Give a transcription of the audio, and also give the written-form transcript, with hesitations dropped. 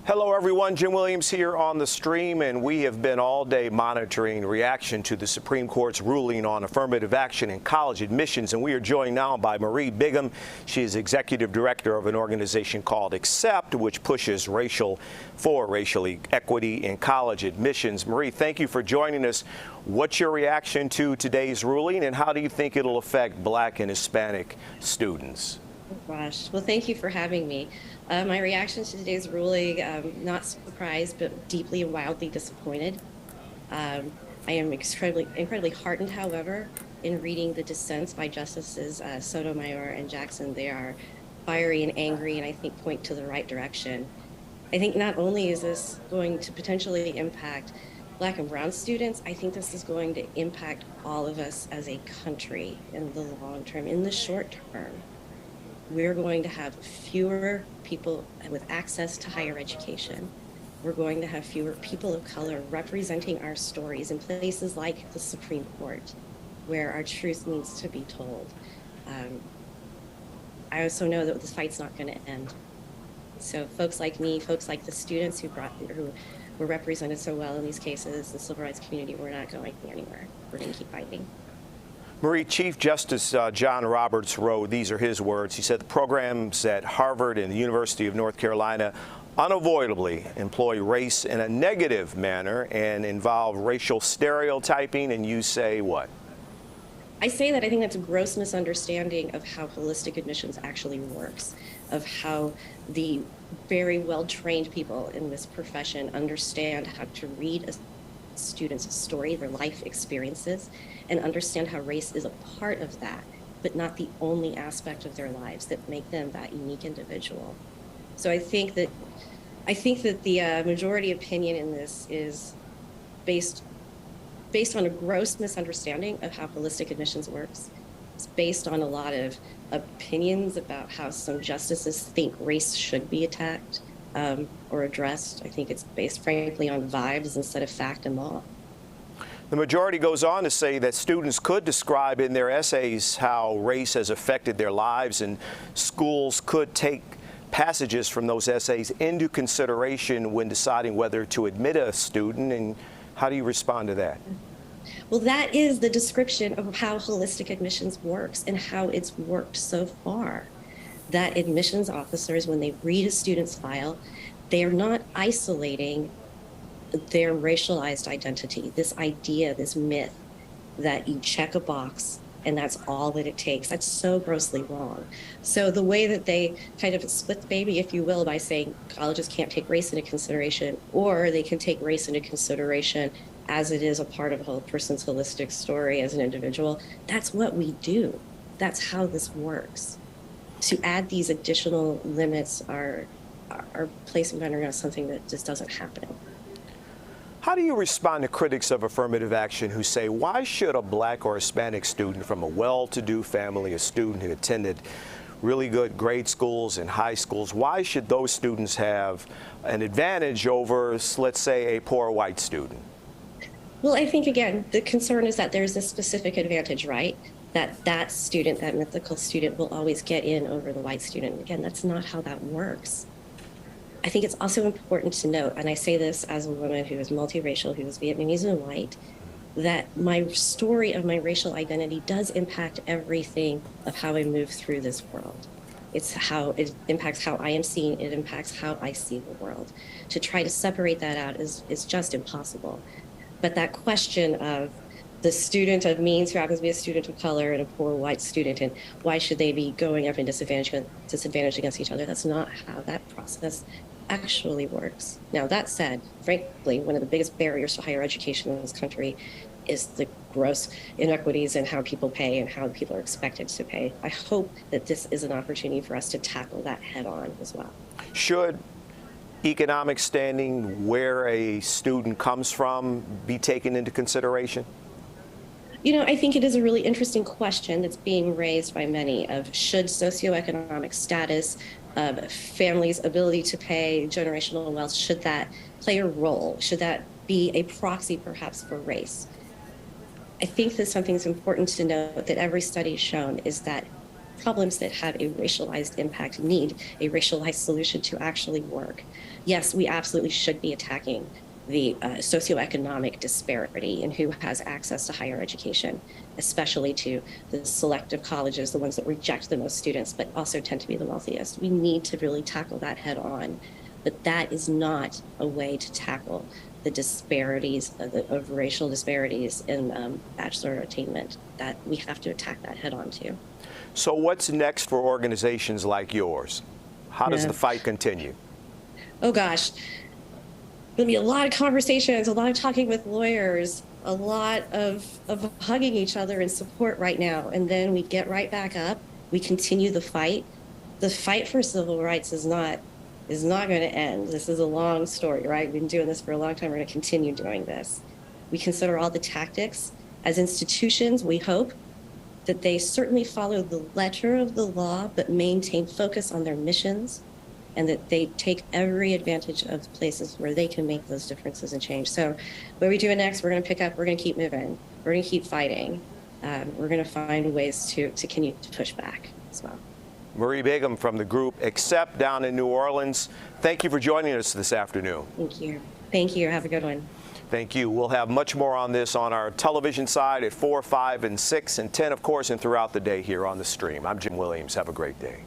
Hello everyone, Jim Williams here on the stream, and we have been all day monitoring reaction to the Supreme Court's ruling on affirmative action in college admissions, and we are joined now by Marie Bigham. She is executive director of an organization called Accept, which pushes racial equity in college admissions. Marie, thank you for joining us. What's your reaction to today's ruling, and how do you think it'll affect Black and Hispanic students? Oh, gosh, well, thank you for having me. My reaction to today's ruling, not surprised, but deeply and wildly disappointed. I am incredibly heartened, however, in reading the dissents by Justices Sotomayor and Jackson. They are fiery and angry, and I think point to the right direction. I think not only is this going to potentially impact Black and Brown students, I think this is going to impact all of us as a country in the long term. In the short term, we're going to have fewer people with access to higher education. We're going to have fewer people of color representing our stories in places like the Supreme Court, where our truth needs to be told. I also know that this fight's not going to end. So folks like me, folks like the students who were represented so well in these cases, the civil rights community, we're not going anywhere. We're going to keep fighting. Marie, Chief Justice John Roberts wrote, these are his words, he said the programs at Harvard and the University of North Carolina unavoidably employ race in a negative manner and involve racial stereotyping, and you say what? I say that I think that's a gross misunderstanding of how holistic admissions actually works, of how the very well-trained people in this profession understand how to read a student's story, their life experiences, and understand how race is a part of that, but not the only aspect of their lives that make them that unique individual. So I think that the majority opinion in this is based on a gross misunderstanding of how holistic admissions works. It's based on a lot of opinions about how some justices think race should be attacked or addressed. I think it's based, frankly, on vibes instead of fact and law. The majority goes on to say that students could describe in their essays how race has affected their lives, and schools could take passages from those essays into consideration when deciding whether to admit a student. And how do you respond to that? Well, that is the description of how holistic admissions works and how it's worked so far. That admissions officers, when they read a student's file, they are not isolating their racialized identity, this idea, this myth that you check a box and that's all that it takes. That's so grossly wrong. So the way that they kind of split the baby, if you will, by saying colleges can't take race into consideration, or they can take race into consideration as it is a part of a whole person's holistic story as an individual, that's what we do. That's how this works. To add these additional limits are placing boundaries on something that just doesn't happen. How do you respond to critics of affirmative action who say, why should a Black or Hispanic student from a well-to-do family, a student who attended really good grade schools and high schools, why should those students have an advantage over, let's say, a poor white student? Well, I think, again, the concern is that there's a specific advantage, right? That student, that mythical student, will always get in over the white student. Again, that's not how that works. I think it's also important to note, and I say this as a woman who is multiracial, who is Vietnamese and white, that my story of my racial identity does impact everything of how I move through this world. It's how it impacts how I am seen, it impacts how I see the world. To try to separate that out is just impossible. But that question of the student of means who happens to be a student of color and a poor white student, and why should they be going up in disadvantage against each other, that's not how that process actually works. Now, that said, frankly, one of the biggest barriers to higher education in this country is the gross inequities in how people pay and how people are expected to pay. I hope that this is an opportunity for us to tackle that head on as well. Should economic standing, where a student comes from, be taken into consideration? You know, I think it is a really interesting question that's being raised by many of should socioeconomic status, families' ability to pay, generational wealth, should that play a role? Should that be a proxy perhaps for race? I think that something that's important to note that every study has shown is that problems that have a racialized impact need a racialized solution to actually work. Yes, we absolutely should be attacking the socioeconomic disparity in who has access to higher education, especially to the selective colleges, the ones that reject the most students, but also tend to be the wealthiest. We need to really tackle that head on. But that is not a way to tackle the disparities of racial disparities in bachelor attainment. That we have to attack that head on too. So what's next for organizations like yours? How does the fight continue? Oh gosh, there'll be a lot of conversations, a lot of talking with lawyers, a lot of hugging each other in support right now. And then we get right back up. We continue the fight. The fight for civil rights is not going to end. This is a long story, right? We've been doing this for a long time. We're going to continue doing this. We consider all the tactics. As institutions, we hope that they certainly follow the letter of the law, but maintain focus on their missions, and that they take every advantage of places where they can make those differences and change. So what are we doing next? We're going to pick up. We're going to keep moving. We're going to keep fighting. We're going to find ways to continue to push back as well. Marie Bigham from the group Accept down in New Orleans. Thank you for joining us this afternoon. Thank you. Thank you. Have a good one. Thank you. We'll have much more on this on our television side at 4, 5, and 6, and 10, of course, and throughout the day here on the stream. I'm Jim Williams. Have a great day.